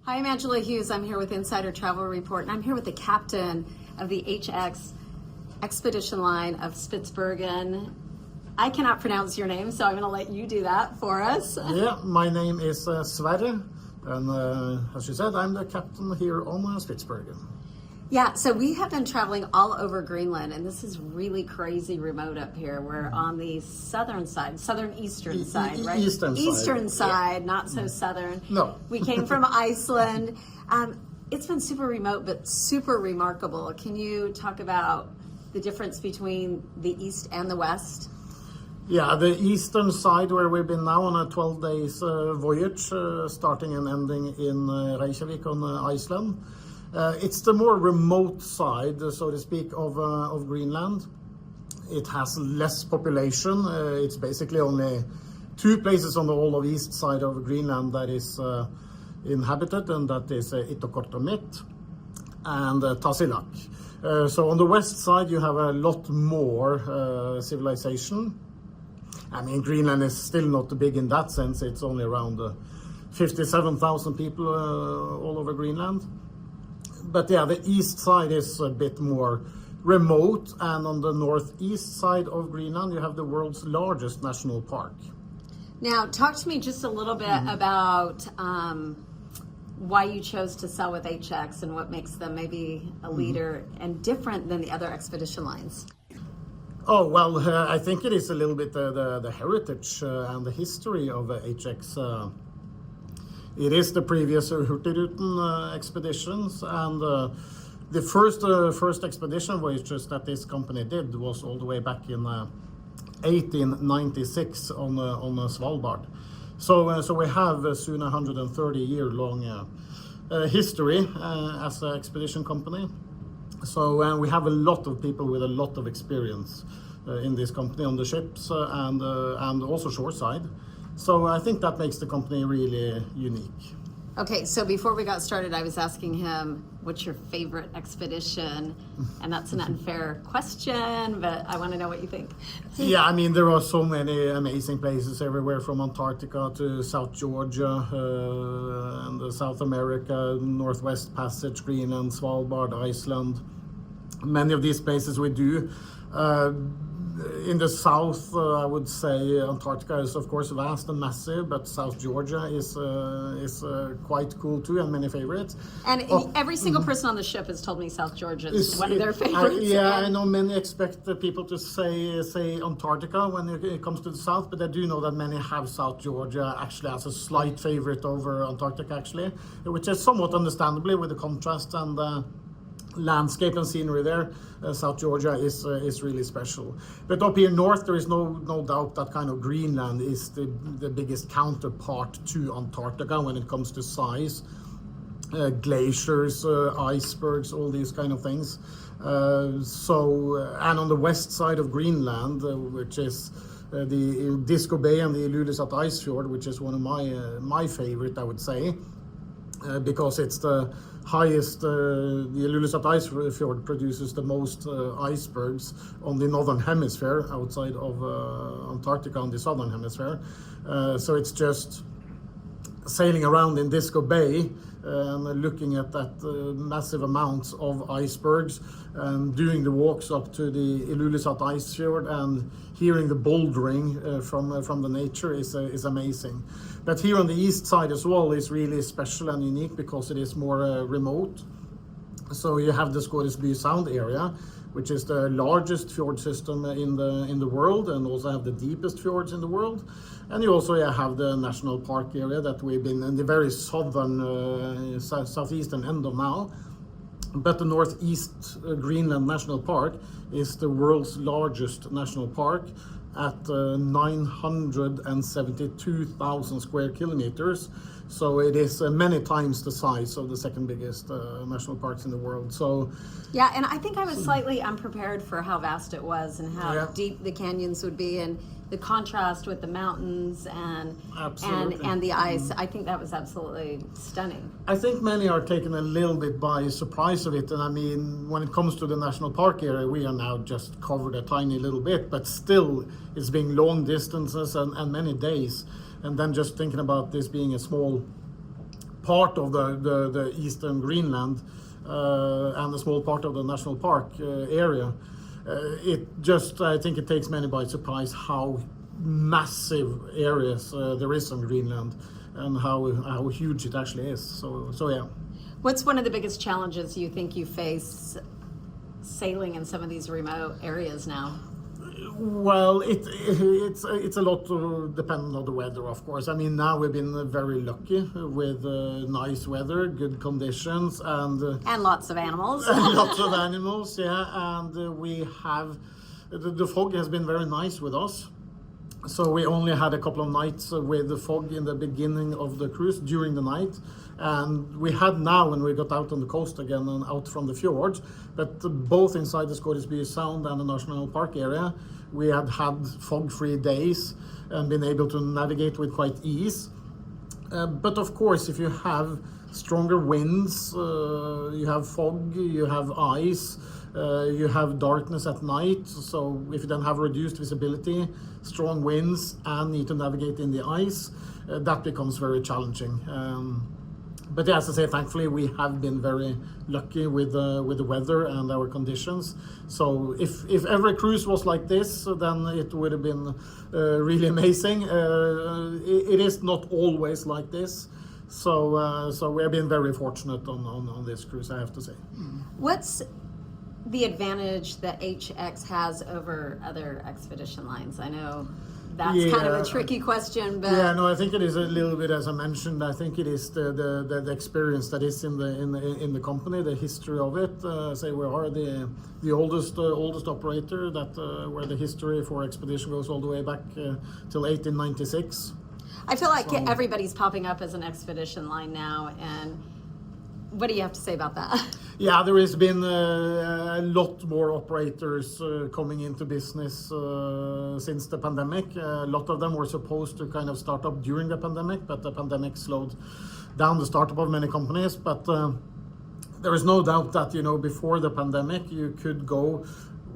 Hi, I'm Angela Hughes. I'm here with Insider Travel Report, and I'm here with the captain of the HX Expedition Line of Spitsbergen. I cannot pronounce your name, so I'm going to let you do that for us. Yeah, my name is Sverre, and as you said, I'm the captain here on Spitsbergen. Yeah, so we have been traveling all over Greenland, and this is really crazy remote up here. We're on the southern side, southern-eastern side, right? Eastern side, yeah. Not so southern. No. We came from Iceland. It's been super remote, but super remarkable. Can you talk about the difference between the east and the west? Yeah, the eastern side, where we've been now on a 12 days voyage, starting and ending in Reykjavik on Iceland. It's the more remote side, so to speak, of Greenland. It has less population. It's basically only two places on the whole of east side of Greenland that is inhabited, and that is Ittoqqortoormiit and Tasiilaq. So on the west side you have a lot more civilization. I mean, Greenland is still not big in that sense. It's only around 57,000 people all over Greenland. But yeah, the east side is a bit more remote, and on the northeast side of Greenland you have the world's largest national park. Now, talk to me just a little bit about why you chose to sell with HX and what makes them maybe a leader and different than the other expedition lines. Oh, well, I think it is a little bit the heritage and the history of HX. It is the previous Hurtigruten expeditions, and the first expedition voyages that this company did was all the way back in 1896 on Svalbard. So we have soon a 130-year-long history as an expedition company. So we have a lot of people with a lot of experience in this company on the ships and also shoreside. So I think that makes the company really unique. Okay, so before we got started, I was asking him, what's your favorite expedition? And that's an unfair question, but I want to know what you think. Yeah, I mean, there are so many amazing places everywhere, from Antarctica to South Georgia and South America, Northwest Passage, Greenland, Svalbard, Iceland. Many of these places we do. In the south, I would say Antarctica is of course vast and massive, but South Georgia is quite cool too, and many favorites. And every single person on the ship has told me South Georgia is one of their favorites. I know many expect people to say Antarctica when it comes to the south, but I do know that many have South Georgia actually as a slight favorite over Antarctica, actually, which is somewhat understandably with the contrast and landscape and scenery there. South Georgia is really special. But up here north, there is no doubt that kind of Greenland is the biggest counterpart to Antarctica when it comes to size. Glaciers, icebergs, all these kind of things. And on the west side of Greenland, which is the Disco Bay and the Ilulissat Ice Fjord, which is one of my favorite, I would say, because it's the highest. The Ilulissat Ice Fjord produces the most icebergs on the northern hemisphere, outside of Antarctica on the southern hemisphere. So it's just sailing around in Disco Bay and looking at that massive amounts of icebergs, and doing the walks up to the Ilulissat Ice Fjord and hearing the bouldering from the nature is amazing. But here on the east side as well is really special and unique because it is more remote. So you have the Scoresby Sound area, which is the largest fjord system in the world, and also have the deepest fjords in the world. And you also have the national park area that we've been in the very southern, southeastern end of now. But the Northeast Greenland National Park is the world's largest national park at 972,000 square kilometers. So it is many times the size of the second biggest national parks in the world. So yeah, and I think I was slightly unprepared for how vast it was and how deep the canyons would be, and the contrast with the mountains and the ice. I think that was absolutely stunning. I think many are taken a little bit by surprise of it. And I mean, when it comes to the national park area, we are now just covered a tiny little bit, but still it's being long distances and many days. And then just thinking about this being a small part of the eastern Greenland and a small part of the national park area. I think it takes many by surprise how massive areas there is on Greenland and how huge it actually is. So yeah. What's one of the biggest challenges you think you face sailing in some of these remote areas now? Well, it's a lot dependent on the weather, of course. I mean, now we've been very lucky with nice weather, good conditions, and lots of animals. Lots of animals, yeah. And we have the fog has been very nice with us. So we only had a couple of nights with the fog in the beginning of the cruise during the night, and we had now when we got out on the coast again and out from the fjords, but both inside the Scottish Bay Sound and the National Park area, we had fog-free days and been able to navigate with quite ease. But of course, if you have stronger winds, you have fog, you have ice, you have darkness at night. So if you then have reduced visibility, strong winds, and need to navigate in the ice, that becomes very challenging. But yeah, as I say, thankfully we have been very lucky with the weather and our conditions. So if every cruise was like this, then it would have been really amazing. It is not always like this. So we have been very fortunate on this cruise, I have to say. What's the advantage that HX has over other expedition lines? I know that's kind of a tricky question, but yeah, no, I think it is a little bit, as I mentioned. I think it is the experience that is in the company, the history of it. Say we are the oldest operator that where the history for expedition goes all the way back till 1896. I feel like everybody's popping up as an expedition line now, and what do you have to say about that? Yeah, there has been a lot more operators coming into business since the pandemic. A lot of them were supposed to kind of start up during the pandemic, but the pandemic slowed down the startup of many companies. But there is no doubt that, before the pandemic, you could go,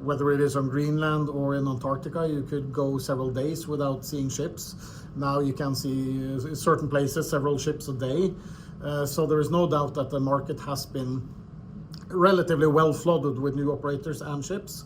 whether it is on Greenland or in Antarctica, you could go several days without seeing ships. Now you can see certain places, several ships a day. So there is no doubt that the market has been relatively well flooded with new operators and ships.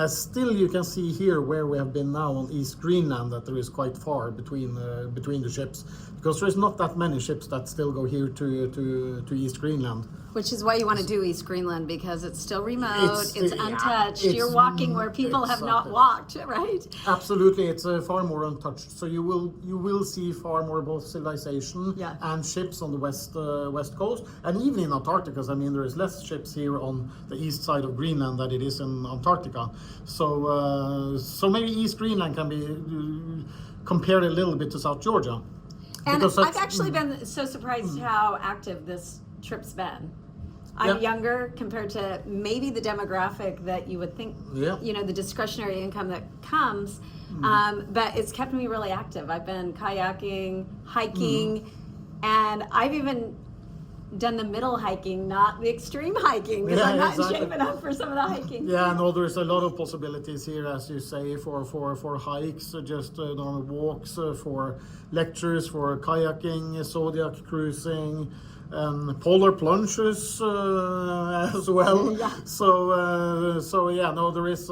Still, you can see here where we have been now on East Greenland that there is quite far between the ships, because there is not that many ships that still go here to East Greenland. Which is why you want to do East Greenland, because it's still remote, it's untouched, you're walking where people have not walked, right? Absolutely, it's far more untouched. So you will see far more both civilization and ships on the west coast, and even in Antarctica. I mean, there is less ships here on the east side of Greenland than it is in Antarctica. So maybe East Greenland can be compared a little bit to South Georgia. And I've actually been so surprised how active this trip's been. I'm younger compared to maybe the demographic that you would think, the discretionary income that comes, but it's kept me really active. I've been kayaking, hiking, and I've even done the middle hiking, not the extreme hiking, because I'm not in shape enough for some of the hiking. Yeah, no, there's a lot of possibilities here, as you say, for hikes, just normal walks, for lectures, for kayaking, zodiac cruising, polar plunges as well. There is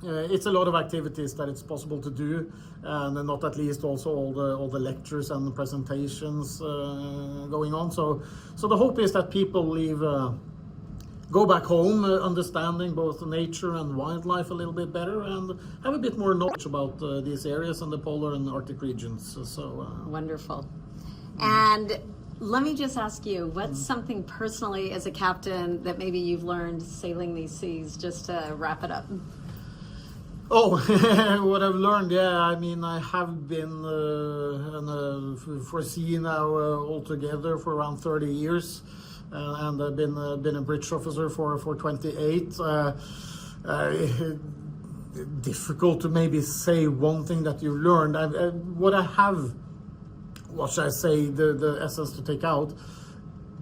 it's a lot of activities that it's possible to do, and not at least also all the lectures and the presentations going on. So the hope is that people go back home understanding both nature and wildlife a little bit better, and have a bit more knowledge about these areas and the polar and Arctic regions. Wonderful. And let me just ask you, what's something personally as a captain that maybe you've learned sailing these seas, just to wrap it up? Oh, what I've learned, I mean, I have been for sea now altogether for around 30 years, and I've been a bridge officer for 28. Difficult to maybe say one thing that you've learned. What should I say, the essence to take out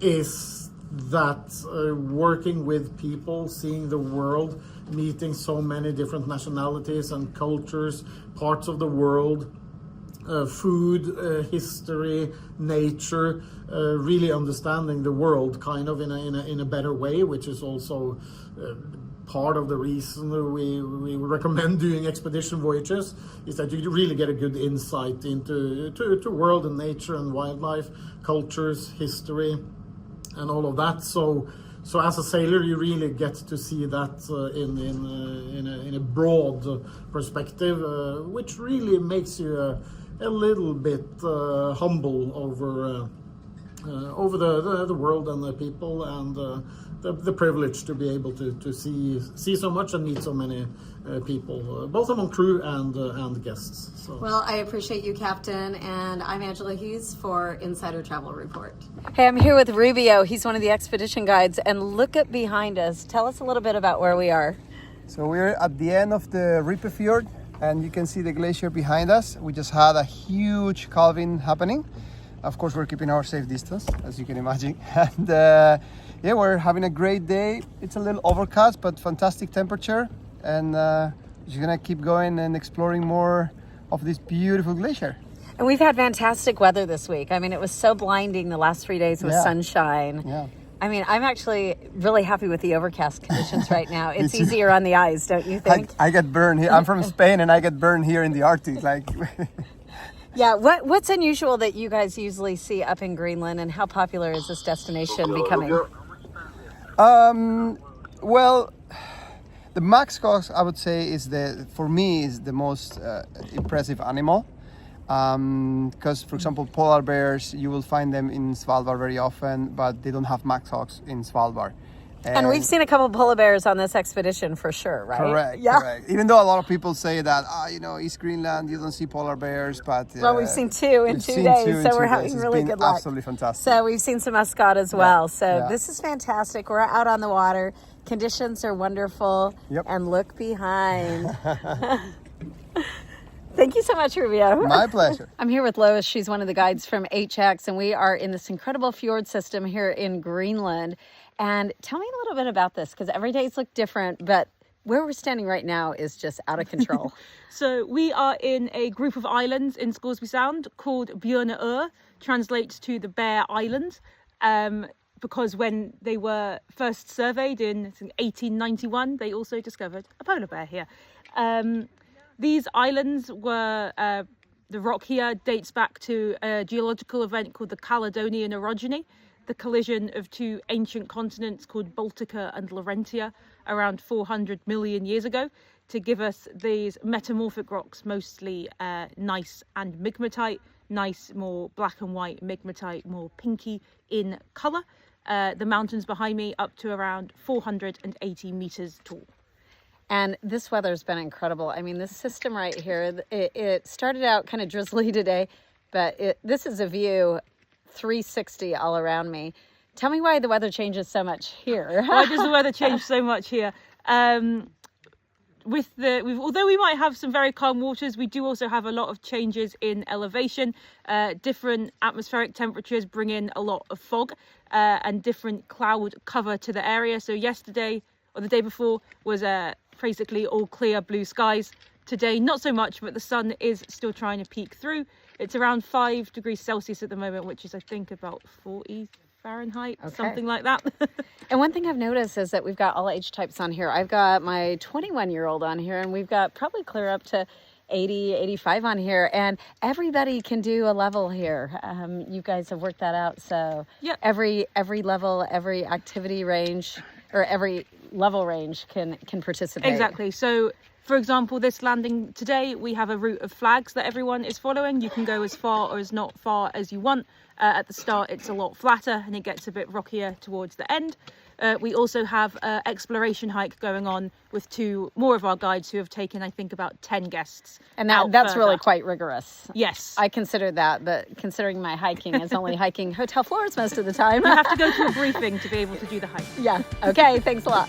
is that working with people, seeing the world, meeting so many different nationalities and cultures, parts of the world, food, history, nature, really understanding the world kind of in a better way, which is also part of the reason we recommend doing expedition voyages, is that you really get a good insight into to world and nature and wildlife, cultures, history, and all of that. So as a sailor, you really get to see that in a broad perspective, which really makes you a little bit humble over the world and the people, and the privilege to be able to see so much and meet so many people, both among crew and guests. So. Well, I appreciate you, Captain, and I'm Angela Hughes for Insider Travel Report. Hey, I'm here with Rubio. He's one of the expedition guides, and look at behind us. Tell us a little bit about where we are. So we're at the end of the Rippe Fjord, and you can see the glacier behind us. We just had a huge calving happening. Of course, we're keeping our safe distance, as you can imagine. And yeah, we're having a great day. It's a little overcast, but fantastic temperature. And just gonna keep going and exploring more of this beautiful glacier. And we've had fantastic weather this week. I mean, it was so blinding the last 3 days with sunshine. Yeah. I mean, I'm actually really happy with the overcast conditions right now. It's easier on the eyes, don't you think? I get burned here. I'm from Spain, and I get burned here in the Arctic. Like. Yeah, what's unusual that you guys usually see up in Greenland, and how popular is this destination becoming? Well, the Maxcox, I would say, for me is the most impressive animal. Because, for example, polar bears, you will find them in Svalbard very often, but they don't have Maxcox in Svalbard. And we've seen a couple of polar bears on this expedition for sure, right? Correct, yeah. Correct. Even though a lot of people say that, East Greenland, you don't see polar bears, but... well, we've seen two in 2 days, so we're having really good luck. Absolutely fantastic. So we've seen some muscat as well. So this is fantastic. We're out on the water. Conditions are wonderful. Yep. And look behind. Thank you so much, Rubio. My pleasure. I'm here with Lois. She's one of the guides from HX, and we are in this incredible fjord system here in Greenland. And tell me a little bit about this, because every day's look different, but where we're standing right now is just out of control. So we are in a group of islands in Scoresby Sound called Björneö, translates to the Bear Island, because when they were first surveyed in 1891, they also discovered a polar bear here. These islands were, the rock here dates back to a geological event called the Caledonian Orogeny, the collision of two ancient continents called Baltica and Laurentia around 400 million years ago, to give us these metamorphic rocks, mostly gneiss and migmatite. Gneiss more black and white, migmatite more pinky in colour. The mountains behind me up to around 480 meters tall. And this weather's been incredible. I mean, this system right here, it started out kind of drizzly today, but this is a view 360 all around me. Tell me why the weather changes so much here. Why does the weather change so much here? Although we might have some very calm waters, we do also have a lot of changes in elevation. Different atmospheric temperatures bring in a lot of fog and different cloud cover to the area. So yesterday or the day before was basically all clear blue skies. Today, not so much, but the sun is still trying to peek through. It's around 5 degrees Celsius at the moment, which is, I think, about 40 Fahrenheit, something like that. And one thing I've noticed is that we've got all age types on here. I've got my 21-year-old on here, and we've got probably clear up to 80, 85 on here, and everybody can do a level here. You guys have worked that out, so yep. every level, every activity range, or every level range can participate. Exactly. So, for example, this landing today, we have a route of flags that everyone is following. You can go as far or as not far as you want. At the start, it's a lot flatter and it gets a bit rockier towards the end. We also have an exploration hike going on with two more of our guides who have taken, I think, about 10 guests. And that's really quite rigorous. Yes. I consider that, but considering my hiking is only hiking hotel floors most of the time. You have to go to a briefing to be able to do the hike. Yeah. Okay. Thanks a lot.